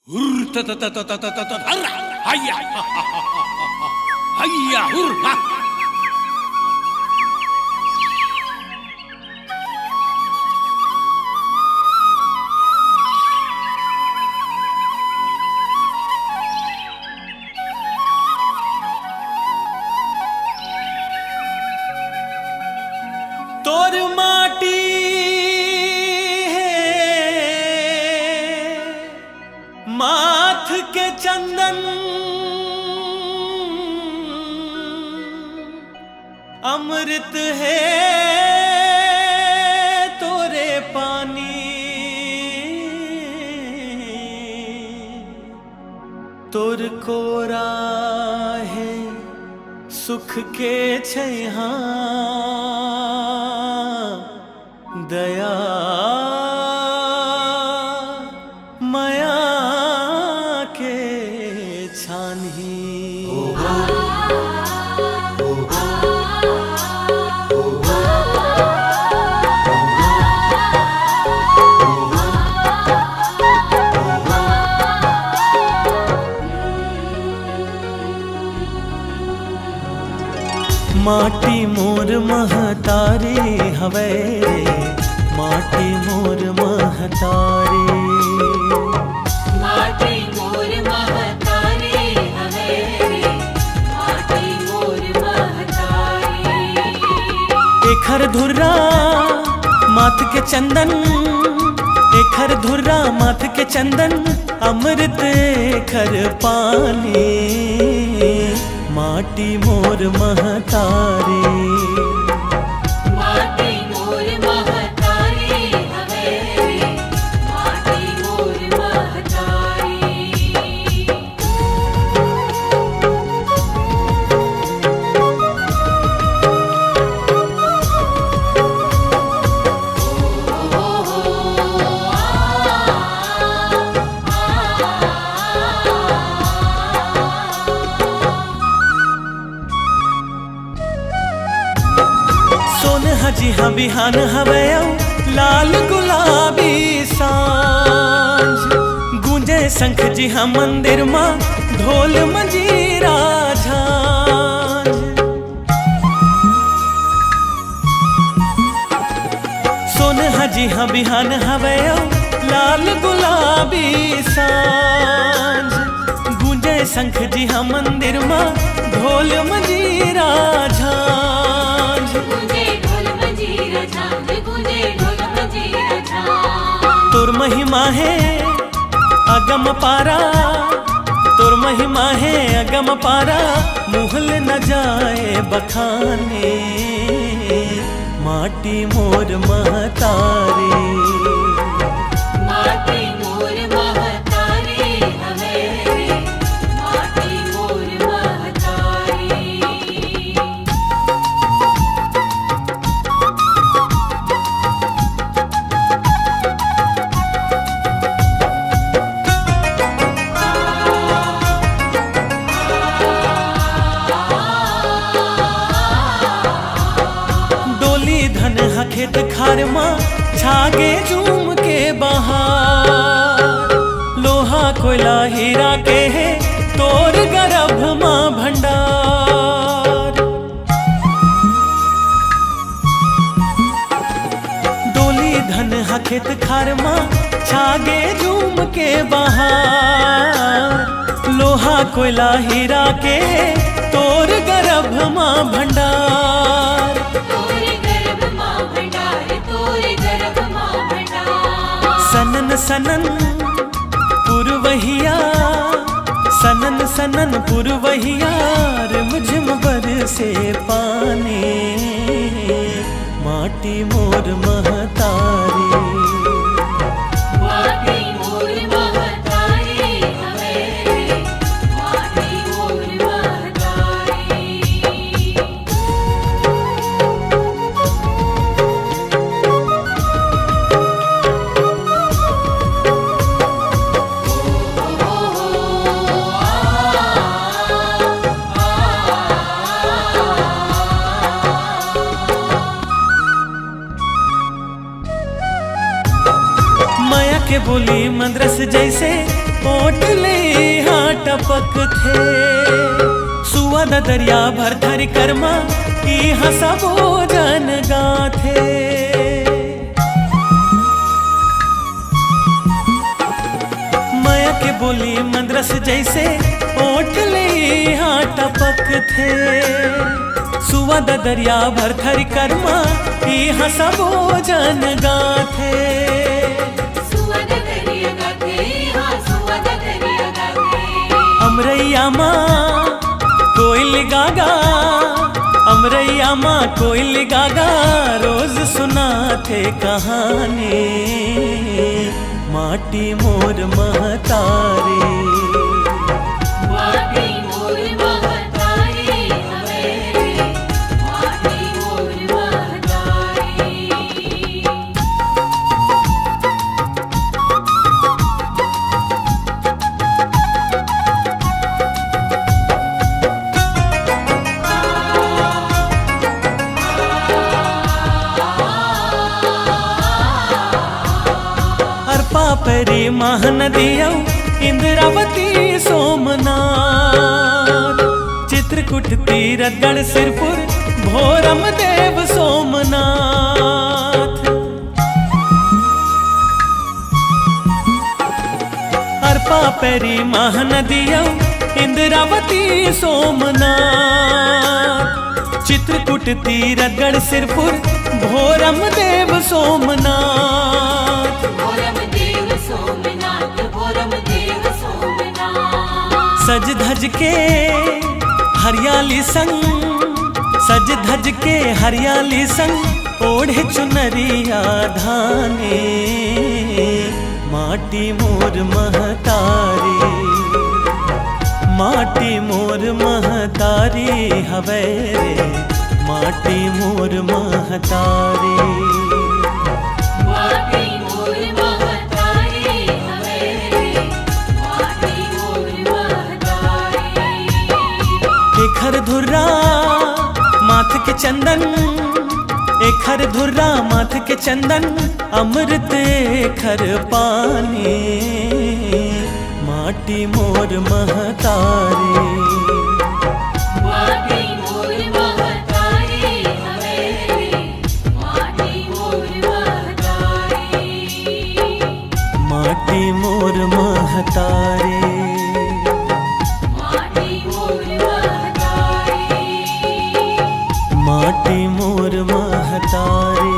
हुर त त त त त त त हर्रा हैया हैया हुर हा। तोर माटी माथ के चंदन अमृत है तोरे पानी तोर कोरा है सुख के छैहा दया माया के छानही। माटी मोर महतारी हवे रे माटी मोर महतारी माटी मोर महतारी हवे रे माटी मोर महतारी। एखर धुर्रा माथ के चंदन एखर धुर्रा माथ के चंदन अमृत एखर पानी माटी मोर महतारी। माटी मोर महतारी हवे रे माटी मोर महतारी। सोन हजी हाँ बिहान हवे लाल गुलाबी सांझ गूंजे शंख जी हाँ मंदिर माँ ढोल मंजीरा झांझ। सोन हजी हाँ बिहान हवे लाल गुलाबी सांझ गूंजे शंख जी हाँ मंदिर माँ ढोल मंजीरा झांझ। गूंजे ढोल मंजीरा झांझ गूंजे ढोल मंजीरा झांझ। तोर महिमा है अगम पारा तोर महिमा है अगम पारा मुहल न जाए बखाने माटी मोर महतारी। माटी मोर महतारी हवे रे माटी मोर महतारी। डोली धन हा खेत खार माँ छागे झूम के बहार लोहा कोयला हीरा के है तोर गर्भ माँ भंडार। डोली धन हा खेत खार माँ छागे झूम के बहार लोहा कोयला हीरा के तोर गर्भ माँ भंडार। तोरे गर्भ माँ भंडार तोरे गर्भ माँ भंडार। सनन सनन पुरवहिया सनन सनन पुरवहिया रिमझिम बरसे पानी माटी मोर महतारी। माटी मोर महतारी हवे रे माटी मोर महतारी। के बोली मद्रस जैसे ओट ले हाँ टपक थे सुआ द दरिया भर थर कर्मा यहाँ सबो जन गाथे माया के बोली मंद्रस जैसे ओट ले हाँ टपक थे सुआ द दरिया भर थर कर्मा यहाँ सबो जन गाथे अमरैया माँ कोयल गागा अमरैया माँ कोयल गागा रोज सुनाते कहानी माटी मोर महतारी माटी मोर महतारी हवे माटी मोर महतारी परी महानदिया इंद्रावती सोमनाथ चित्रकूट तीरथगढ़ सिरपुर भोरम देव सोमनाथ अर्पा पेरी महानदिया इंद्रावती सोमनाथ चित्रकूट तीरथगढ़ सिरपुर भोरम देव सोमनाथ सज धज के हरियाली संग सज धज के हरियाली संग ओढ़े चुनरिया धाने माटी मोर महतारी माटी मोर महतारी हवे रे माटी मोर महतारी एखर धुर्रा माथ के चंदन एखर धुर्रा माथ के चंदन अमृत एखर पानी माटी मोर महतारी माटी मोर महतारी हवे माटी मोर महतारी माटी मोर महतारी माटी मोर महतारी माटी मोर महतारी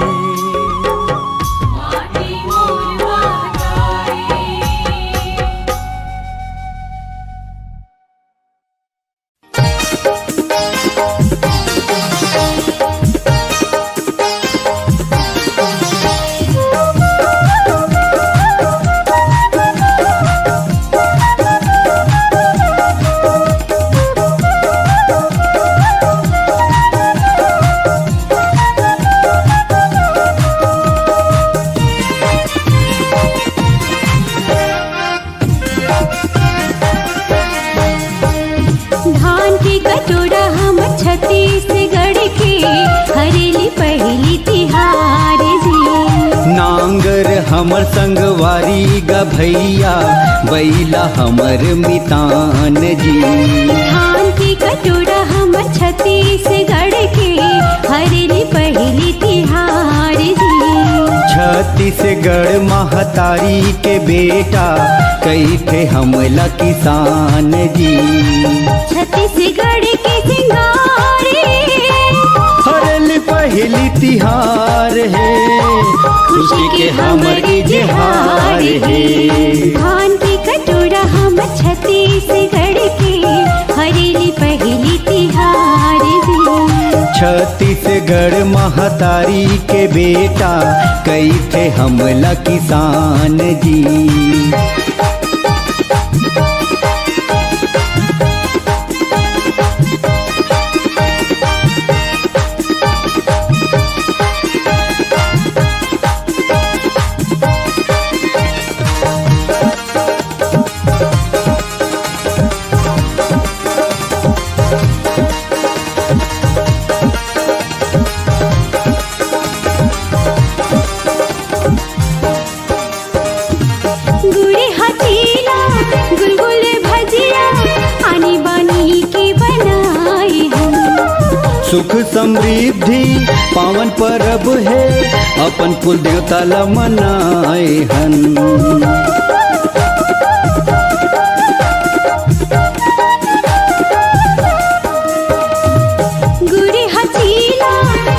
छत्तीसगढ़ के हरेली पहली तिहार जी नांगर हमर संगवारी ग भैया बैला हमर मितान जी धान की कटोरा हमर छत्तीसगढ़ के हरेली पहली तिहार जी छत्तीसगढ़ महतारी के बेटा कई थे हमला किसान जी छत्तीसगढ़ के सिंगारे हरेली पहली तिहार है खुशी के हमर इजहार है धान की कटोरा हमर छत्तीसगढ़ के हरेली पहली तिहार जी छत्तीसगढ़ महतारी के बेटा कई थे हमला किसान जी गुड़े हथीला सुख समृद्धि पावन परब है, अपन कुल देवता ला मनाए हन। गुड़ हचीला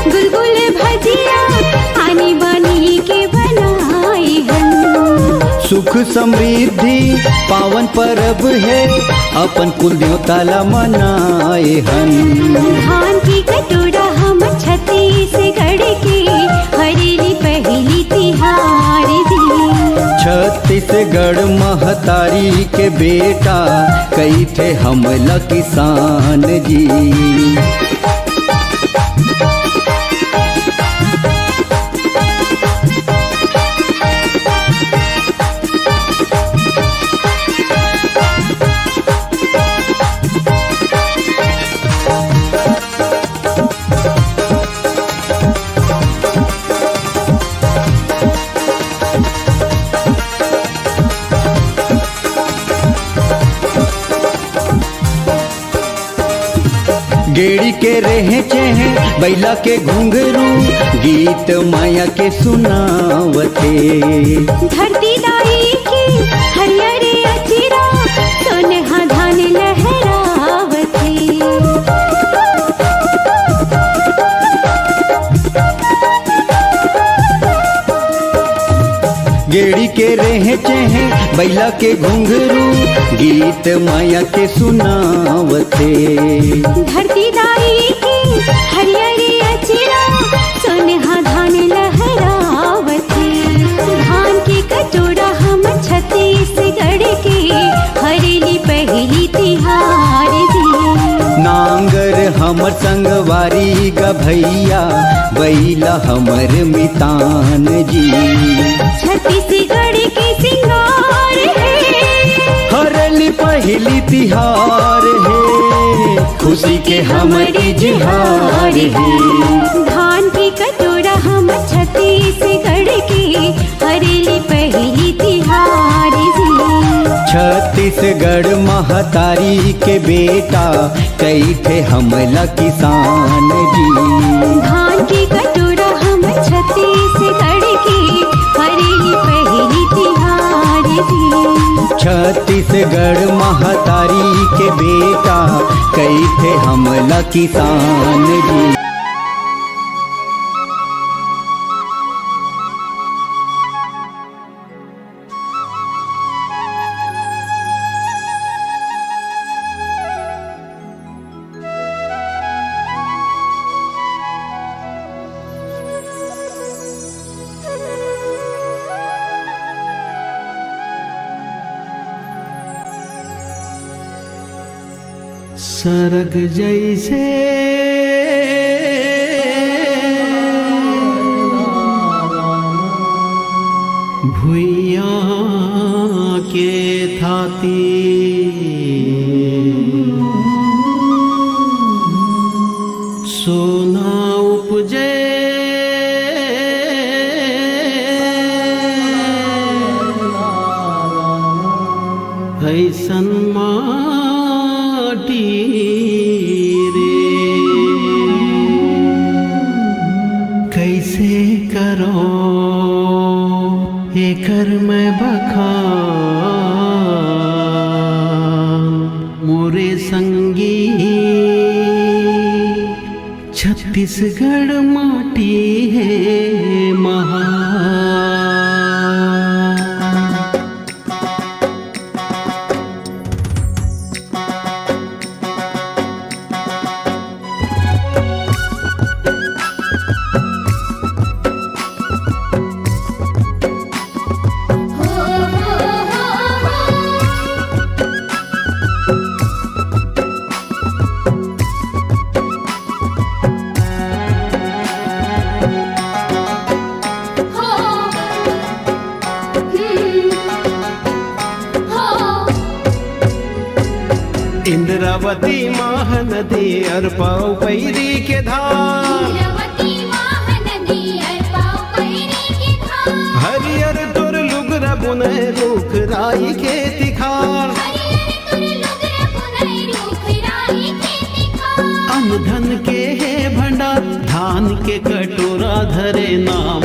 गुलगुल भजिया आनी बानी के बनाए हन। सुख समृद्धि पावन परब है, अपन कुल देवता ला मनाए हन। धान की कटोरा हम छत्तीसगढ़ के हरेली पहली तिहार जी। छत्तीसगढ़ महतारी के बेटा कई थे हमला किसान जी। गेड़ी के रहे चेहे बैला के घुंघरू, गीत माया के सुनावते। धरती दाई की हरियर अचिरा सोनहा धान लहरावते। गेड़ी के रहे चेहे बैला के घुंघरू, गीत माया के सुनावते। धरती दाई की हरियर अचिरा सोनहा धान लहरावते। धान की कटोरा हम छत्तीसगढ़ के हरेली पहली तिहार जी। नांगर हमर संगवारी ग भैया, बैला हमर मितान जी। छत्तीसगढ़ के सिंगार है, हरेली पहली तिहार है, खुशी के हमारी जिहार है। धान की कटोरा हम छत्तीसगढ़ के हरेली पहली तिहार जी। छत्तीसगढ़ महतारी के बेटा कई थे हमला किसान जी। धान की कटोरा हम छत्तीसगढ़ के हरेली पहली तिहार जी। छत्तीसगढ़ महतारी के बेटा कई थे हमला किसान जी। सरग जैसे भुइया के थाती, सोना उपजे ऐसन माटी रे। कैसे करो एकर मैं बखान, मोरे संगी छत्तीसगढ़ माटी है महान। इंद्रावती महानदी अरपाव पैरी के धार, हरियर तोर लुगरा बुने रुख राई के तिखार। अन्न धन के है धान के कटोरा धरे नाम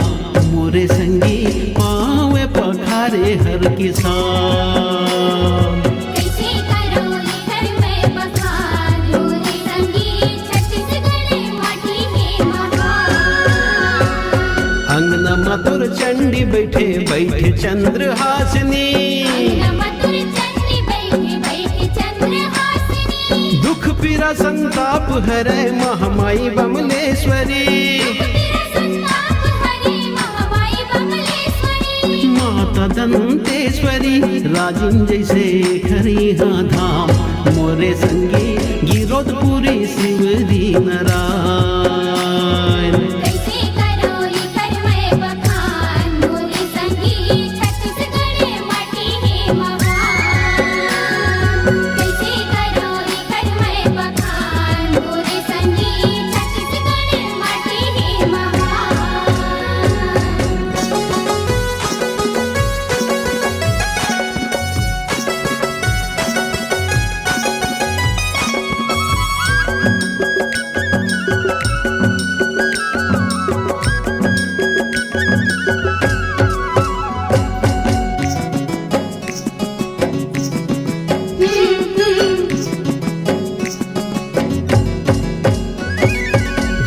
मोरे संगी पावे पखारे हर किसान। कैसे करो घर में बखान मोरे संगी छत्तीसगढ़ माटी में महान। अंगना मधुर चंडी बैठे बैठे चंद्रहासिनी, मधुर चंडी बैठे बैठे चंद्रहासिनी। दुख पीरा संताप हरे महामाई बमलेश्वरी। तेरा संताप हरे महामाई बमलेश्वरी। माता दंतेश्वरी राजिन जैसे खरी हाँ धाम मोरे संगी गिरोधपुरी शिवरी नारायण। कैसे करो घर में बखान मोरे संगी छत्तीसगढ़ माटी में महान। कैसे करो घर में बखान मोरे संगी छत्तीसगढ़ माटी में महान।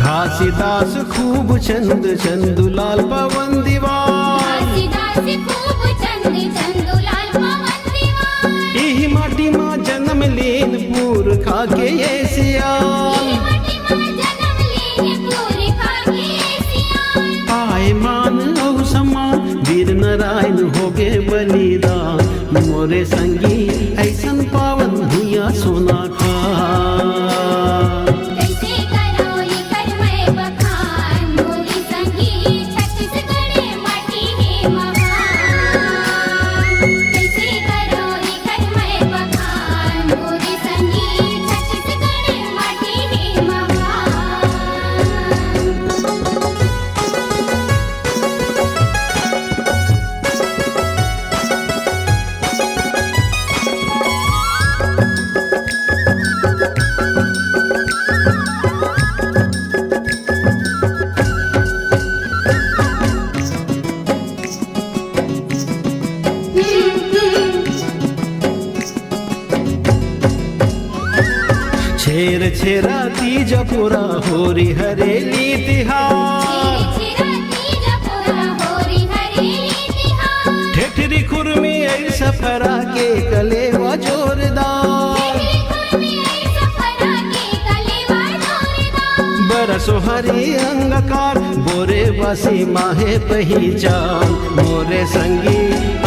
घासीदास खूब चंद चंदुलाल पवन दीवान। घासीदास खूब चंद चंदुलाल पवन दीवान। यही माटी माँ जन्म लीन पुरखा के ये सियाल। मटी में जन्म लिए पूरे खाके सियान। आए मान औ समान वीर नारायण हो गे बलिदान मोरे संगी ऐसन पावन भूया सोना खा। कैसे करो घर में बखान मोरे संगी छत्तीसगढ़ माटी में महान। कैसे करो घर में बखान मोरे संगी छत्तीसगढ़ माटी में महान। छेर छेरा तीज पूरा होरी हरेली तिहार। ठेठरी खुरमी ऐसा फरा के कलेवा जोरदार। बरसो हरी अंगकार बोरे बसी माहे पहचान मोरे संगी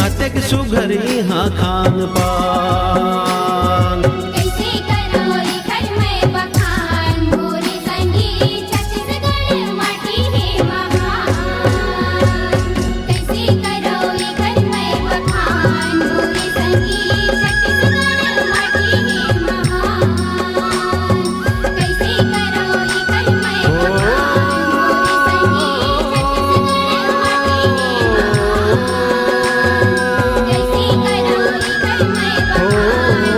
अतक सुघर यहाँ खान पान। कैसे करो घर में बखान मोरे संगी छत्तीसगढ़ माटी में महान। कैसे करो घर में बखान मोरे संगी छत्तीसगढ़ माटी में महान। कैसे करो घर में बखान मोरे संगी छत्तीसगढ़ माटी में महान। कैसे करो घर में बखान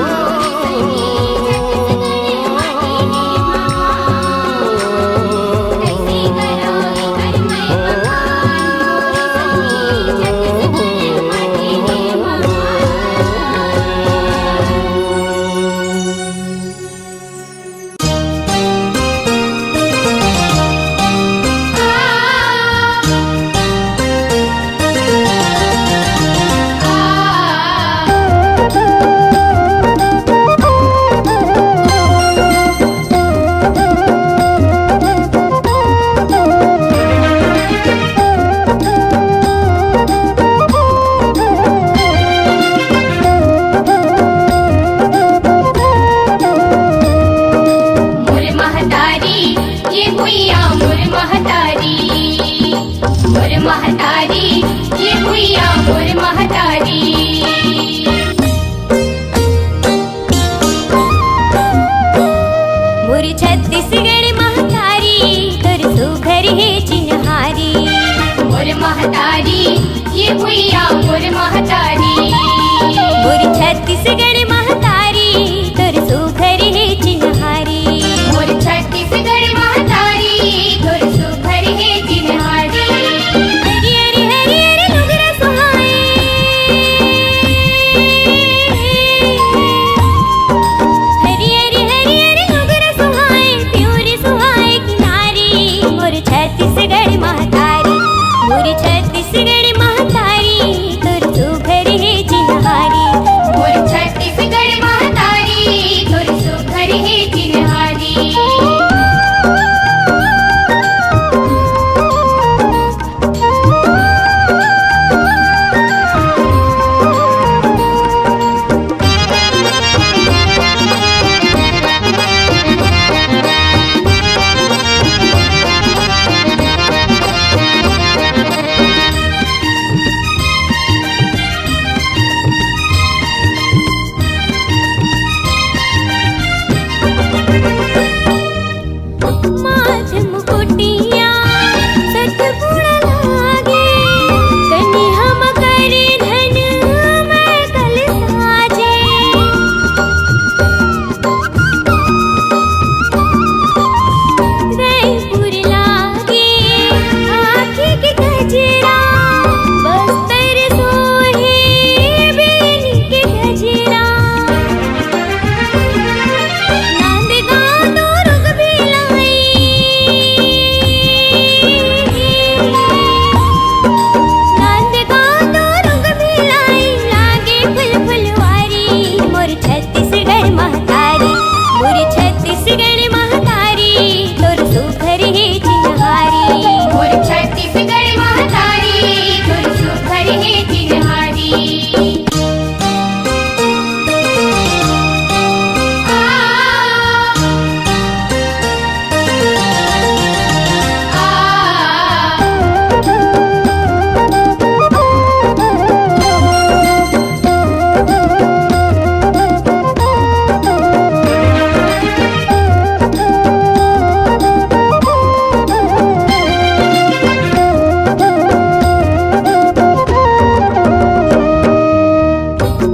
चिन्हारी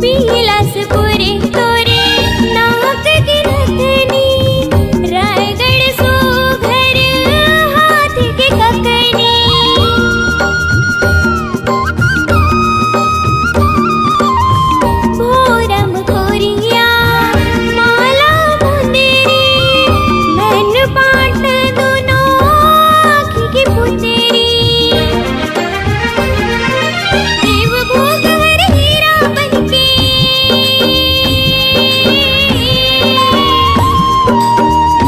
बिलासपुरी तोरे नाक की रखनी रायगढ़ सुघर हाथ की ककनी भोरम कोरिया माला मुंदेरी मन पाट दोनों आँखी की पुतेरी देव भोग हर हीरा बनके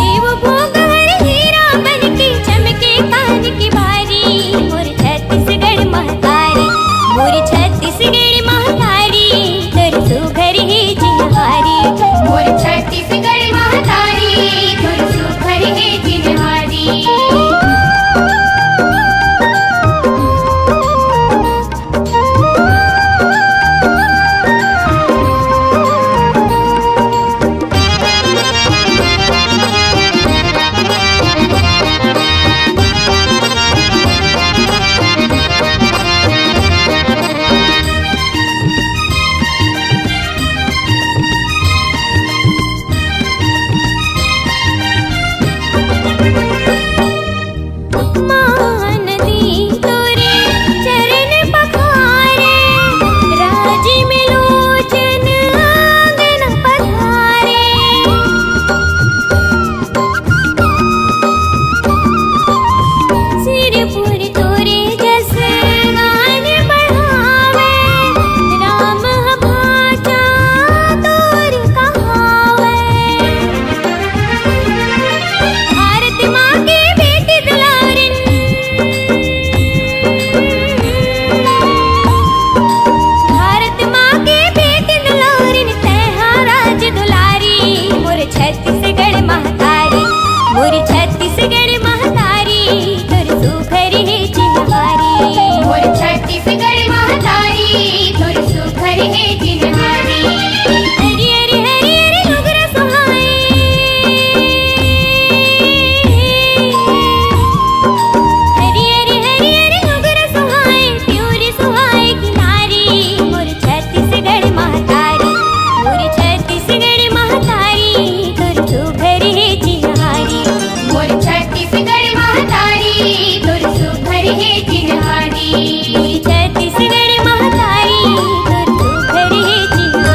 देव भोग हर हीरा बनके चमके कान की बारी मोर छत्तीसगढ़ महतारी मोर छत्तीसगढ़ महतारी तोर सुघर है चिन्हारी मोर छत्तीसगढ़ महतारी तोर सुघर है चिन्हारी महानदी तोरे चरण पखारे राजी में लोचन आंगन पधारे सिरपुर तोरे जस गान बढ़ावे राम भाचा तोर कहावे भारत माँ के बेटी दुलारिन भारत माँ के बेटी दुलारिन तैहा राज दुलारी मोर छत्तीसगढ़ महतारी मोर छत्तीसगढ़ महतारी तोर सुघर है चिन्हारी मोर छत्तीसगढ़ महतारी तोर सुघर है चिन्हारी हरि हरि हरि हरि नुगरा सुहाए हरि हरि हरि हरि नुगरा सुहाए प्यूरी सुहाए किनारी मोर छत्तीसगढ़ महतारी मोर छत्तीसगढ़ महतारी तोर सुघर है चिन्हारी मोर छत्तीसगढ़ महतारी तोर सुघर है चिन्हारी मोर छत्तीसगढ़ महतारी तोर सुघर है चिन्हारी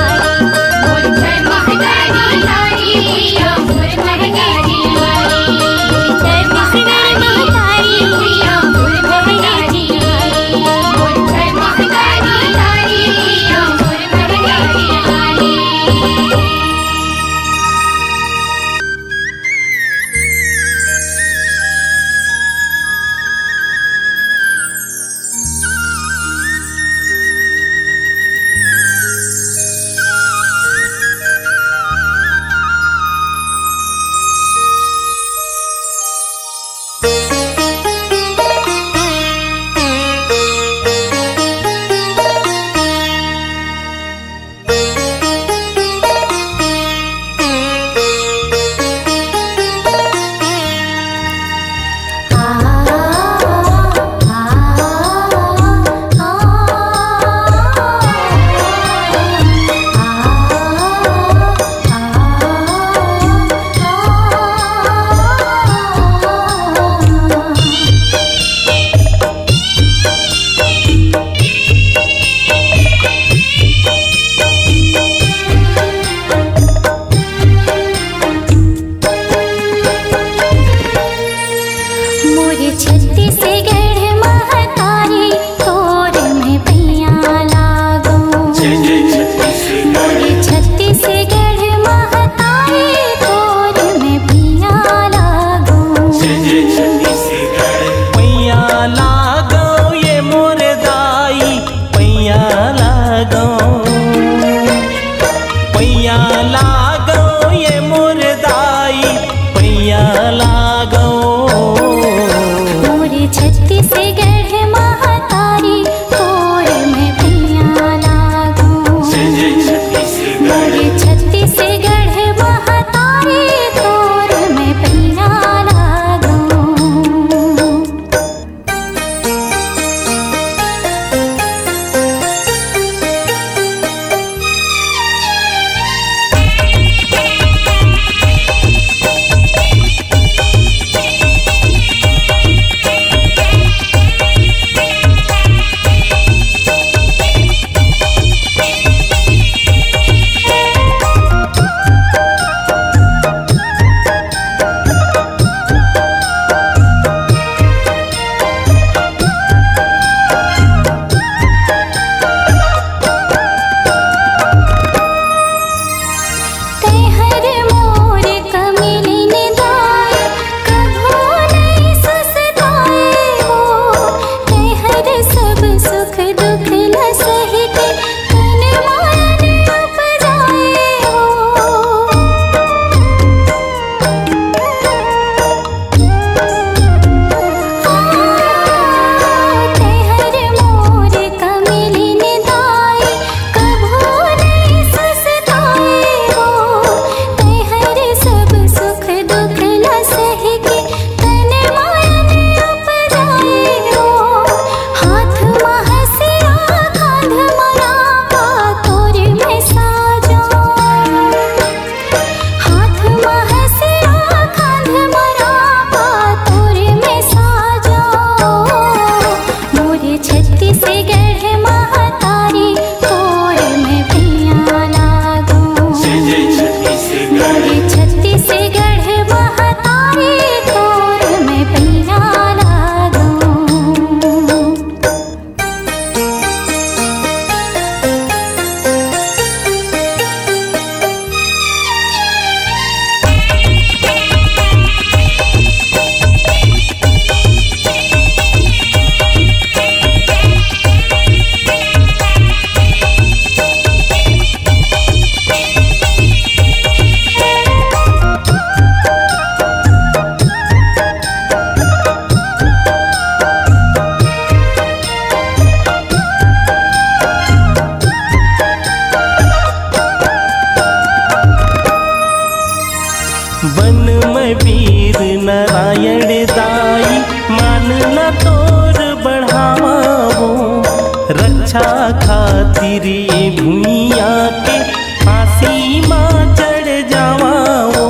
खातिर ये भुइया के फांसी माँ चढ़ जावा हो।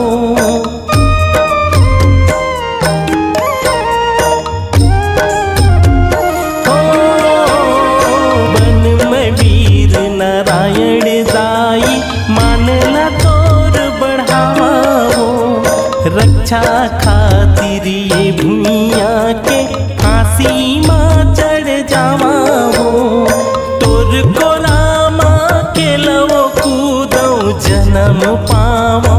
बन में वीर नारायण दाई मानला तोर बढ़ावा हो। रक्षा खातिर ये भुइया के फांसी माँ चढ़ जावा हो। तोर को रामा के लवो कूदो जन्म पावो।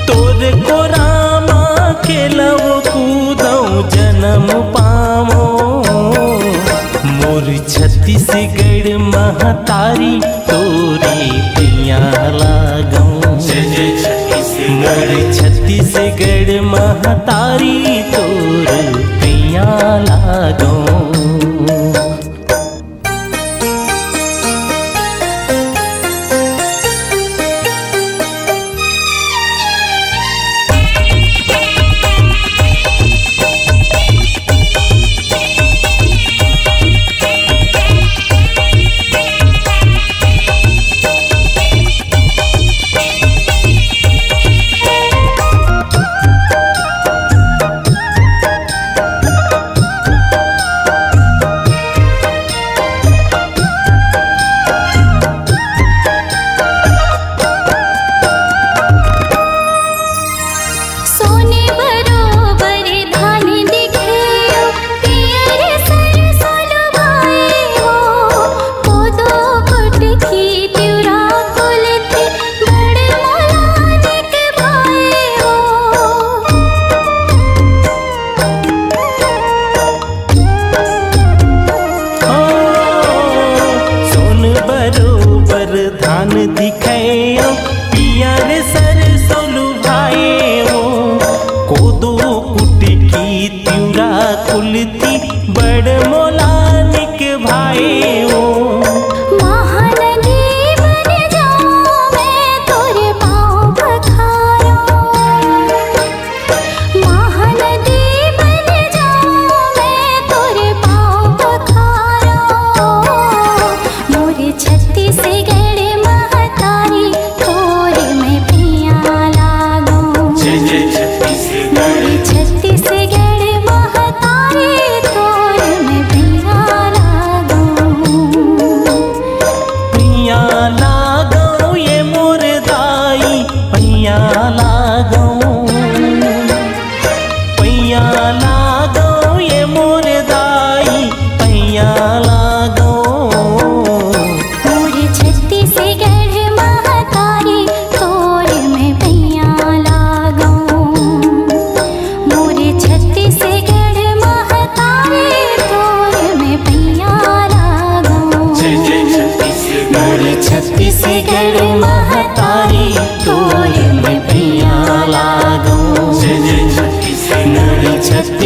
तोर को रामा के लवो कूदो जन्म पावो। मोर छत्तीसगढ़ महतारी तोरे पिया लागो। मोर छत्तीसगढ़ महतारी तोर पिया लागो। सोने बरोबर धान दिखे पियर सरसों लुभाए हो। कोदो कुटकी तिउरा कुलथी बड़ मोलानिक भाए हो। सोन बरोबर धान दिखे पियर सरसों लुभाए हो। कोदो कुटकी तिउरा कुलती बड़ मोलानिक भाए हो। महानदी बन जाऊं मैं तोरे पाँव पखारूं। महानदी बन जाऊं मैं तोरे पाँव पखारूं। मोरे छत्तीसगढ़ महतारी तोरे मैं पिया लागूं। मोरे छत्तीसगढ़ महतारी तोरे मैं पिया लागूं। पिया लागो ये मोर दाई पिया लागो। पिया लागो ये मोर दाई पिया लागो। मोरे छत्तीसगढ़ महतारी तोरे मैं पिया लागूं। मोरे छत्तीसगढ़ महतारी तोरे मैं पिया लागूं। मोरे छत्तीसगढ़ महतारी तोरे मैं पिया लागो। मोरे छत्तीसगढ़